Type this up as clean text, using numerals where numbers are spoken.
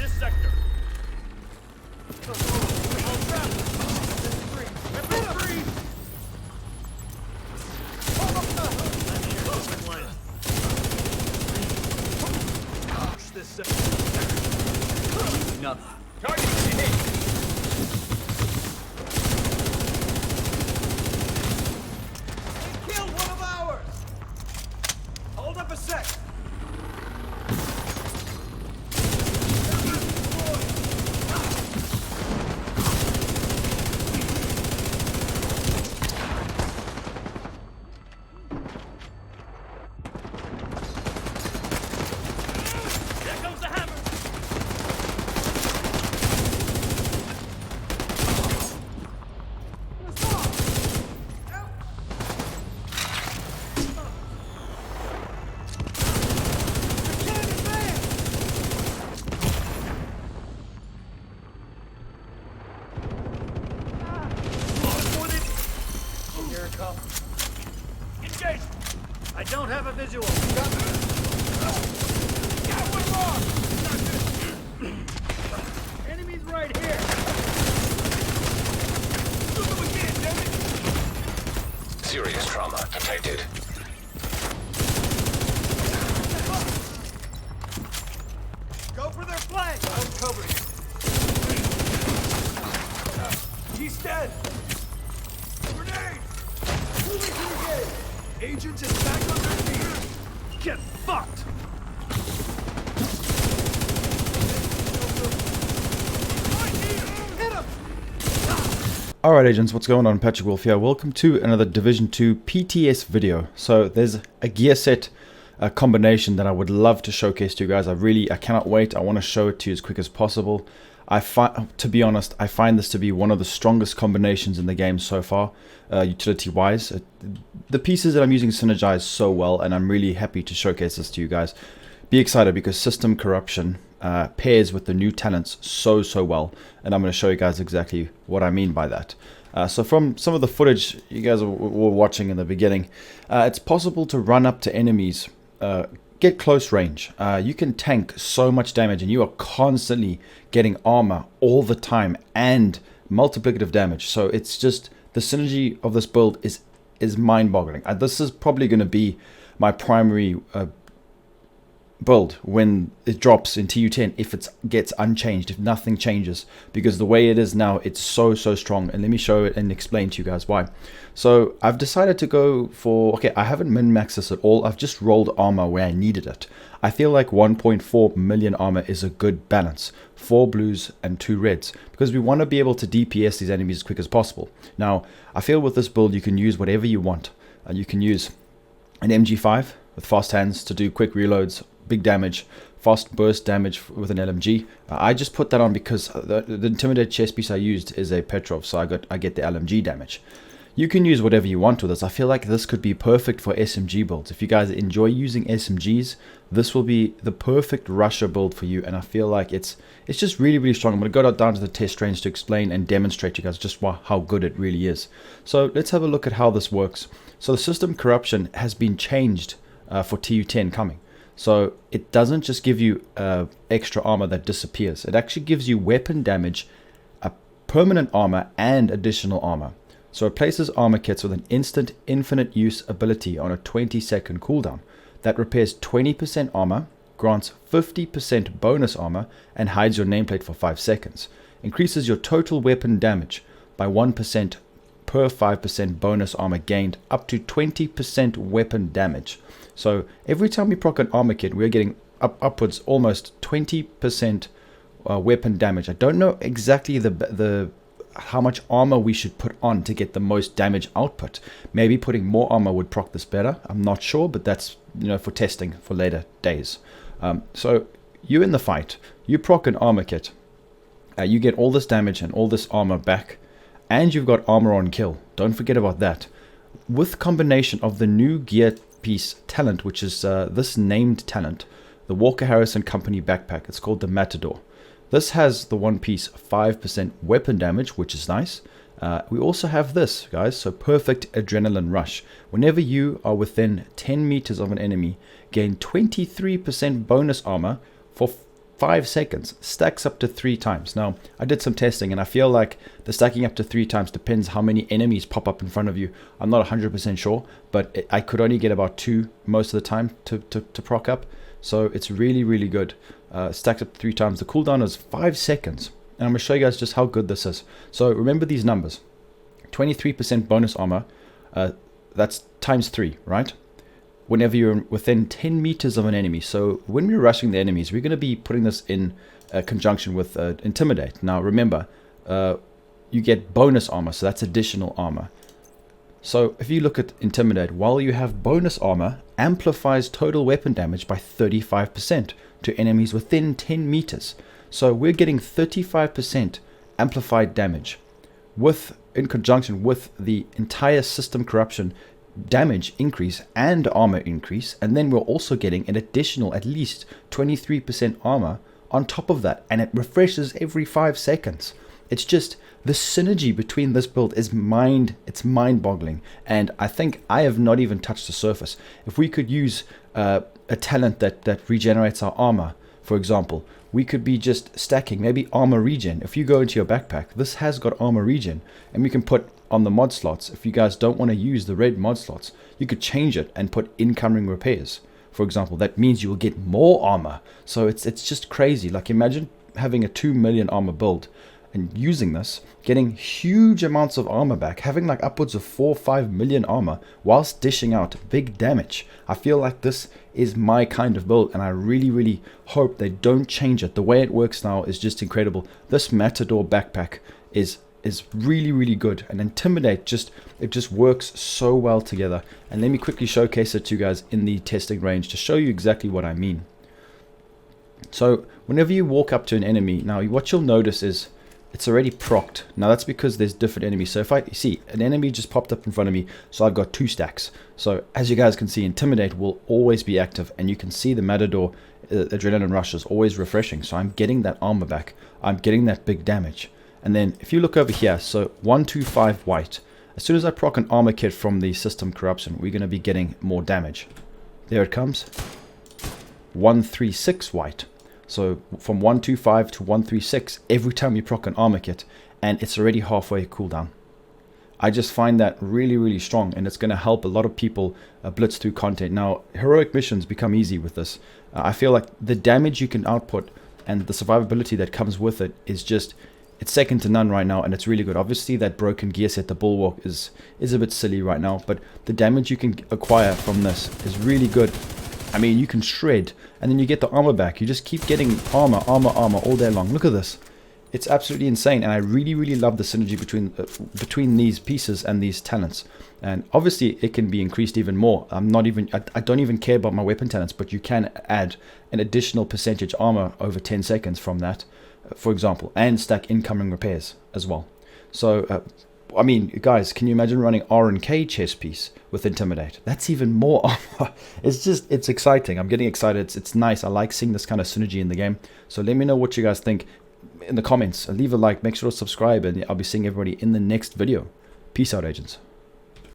this sector. Another. Target hit. Kill one of ours! Hold up a sec! There comes the hammer. Here it comes. Engage. I don't have a visual. Got one more. Enemies right here. Shoot them again, damn it. Serious trauma detected. Go for their flank! I'm covered. He's dead. Grenade! Moving to engage. Agent is back on their feet. Get fucked. Hit him! Alright agents, what's going on? Patrick Wolf here. Welcome to another Division 2 PTS video. So there's a gear set combination that I would love to showcase to you guys. I cannot wait. I want to show it to you as quick as possible. To be honest, I find this to be one of the strongest combinations in the game so far, utility wise. The pieces that I'm using synergize so well, and I'm really happy to showcase this to you guys. Be excited because system corruption pairs with the new talents so well, and I'm going to show you guys exactly what I mean by that. So from some of the footage you guys were watching in the beginning, it's possible to run up to enemies, get close range. You can tank so much damage, and you are constantly getting armor all the time and multiplicative damage. So it's just the synergy of this build is mind-boggling. This is probably going to be my primary build when it drops in TU10 if it gets unchanged, if nothing changes, because the way it is now, it's so strong. And let me show it and explain to you guys why. So I've decided to go for, okay, I haven't min-maxed this at all. I've just rolled armor where I needed it. I feel like 1.4 million armor is a good balance, 4 blues and 2 reds, because we want to be able to DPS these enemies as quick as possible. Now I feel with this build you can use whatever you want. You can use an MG5 with fast hands to do quick reloads, big damage, fast burst damage with an LMG. I just put that on because the intimidate chest piece I used is a Petrov, so I get the LMG damage. You can use whatever you want with this. I feel like this could be perfect for SMG builds. If you guys enjoy using SMGs, this will be the perfect rusher build for you, and I feel like it's just really strong. I'm going to go down to the test range to explain and demonstrate to you guys just how good it really is. So let's have a look at how this works. So the system corruption has been changed for TU10 coming. So it doesn't just give you extra armor that disappears. It actually gives you weapon damage, a permanent armor, and additional armor. So it places armor kits with an instant infinite use ability on a 20-second cooldown that repairs 20% armor, grants 50% bonus armor, and hides your nameplate for 5 seconds. Increases your total weapon damage by 1% per 5% bonus armor gained, up to 20% weapon damage. So every time we proc an armor kit, we're getting upwards almost 20% weapon damage. I don't know exactly how much armor we should put on to get the most damage output. Maybe putting more armor would proc this better. I'm not sure, but that's for testing for later days. So you in the fight, you proc an armor kit, you get all this damage and all this armor back, and you've got armor on kill. Don't forget about that. With combination of the new gear piece talent, which is this named talent, the Walker Harrison Company backpack. It's called the Matador. This has the one piece 5% weapon damage, which is nice. We also have this, guys, so perfect adrenaline rush. Whenever you are within 10 meters of an enemy, gain 23% bonus armor for 5 seconds stacks up to 3 times. Now, I did some testing and I feel like the stacking up to 3 times depends how many enemies pop up in front of you. I'm not 100% sure, but I could only get about 2 most of the time to proc up. So it's really, really good. Stacked up 3 times. The cooldown is 5 seconds. And I'm going to show you guys just how good this is. So remember these numbers. 23% bonus armor. That's times 3, right? Whenever you're within 10 meters of an enemy. So when we're rushing the enemies, we're going to be putting this in conjunction with intimidate. Now remember, you get bonus armor, so that's additional armor. So if you look at intimidate, while you have bonus armor, amplifies total weapon damage by 35% to enemies within 10 meters. So we're getting 35% amplified damage in conjunction with the entire system corruption damage increase and armor increase, and then we're also getting an additional at least 23% armor on top of that, and it refreshes every 5 seconds. It's just the synergy between this build is mind-boggling, and I think I have not even touched the surface. If we could use a talent that regenerates our armor, for example, we could be just stacking maybe armor regen. If you go into your backpack, this has got armor regen, and we can put on the mod slots. If you guys don't want to use the red mod slots, you could change it and put incoming repairs, for example. That means you will get more armor. So it's just crazy. Like, imagine having a 2 million armor build and using this, getting huge amounts of armor back, having like upwards of 4 or 5 million armor whilst dishing out big damage. I feel like this is my kind of build, and I really, really hope they don't change it. The way it works now is just incredible. This matador backpack is really, really good, and intimidate it just works so well together. And let me quickly showcase it to you guys in the testing range to show you exactly what I mean. So whenever you walk up to an enemy, now what you'll notice is it's already procced. Now that's because there's different enemies. So if I see an enemy just popped up in front of me, so I've got 2 stacks. So as you guys can see, intimidate will always be active, and you can see the matador adrenaline rush is always refreshing. So I'm getting that armor back, I'm getting that big damage. And then if you look over here, so 125 white, as soon as I proc an armor kit from the system corruption, we're going to be getting more damage. There it comes. 136 white. So from 125 to 136 every time you proc an armor kit, and it's already halfway cooldown. I just find that really, really strong, and it's going to help a lot of people blitz through content. Now, heroic missions become easy with this. I feel like the damage you can output and the survivability that comes with it is just, it's second to none right now, and it's really good. Obviously, that broken gear set, the bulwark, is a bit silly right now, but the damage you can acquire from this is really good. I mean, you can shred, and then you get the armor back. You just keep getting armor all day long. Look at this. It's absolutely insane, and I really, really love the synergy between these pieces and these talents. And obviously, it can be increased even more. I don't even care about my weapon talents, but you can add an additional percentage armor over 10 seconds from that, for example, and stack incoming repairs as well. So, I mean, guys, can you imagine running R&K chest piece with intimidate? That's even more armor. It's exciting. I'm getting excited. It's nice. I like seeing this kind of synergy in the game. So let me know what you guys think in the comments. Leave a like, make sure to subscribe, and I'll be seeing everybody in the next video. Peace out, agents.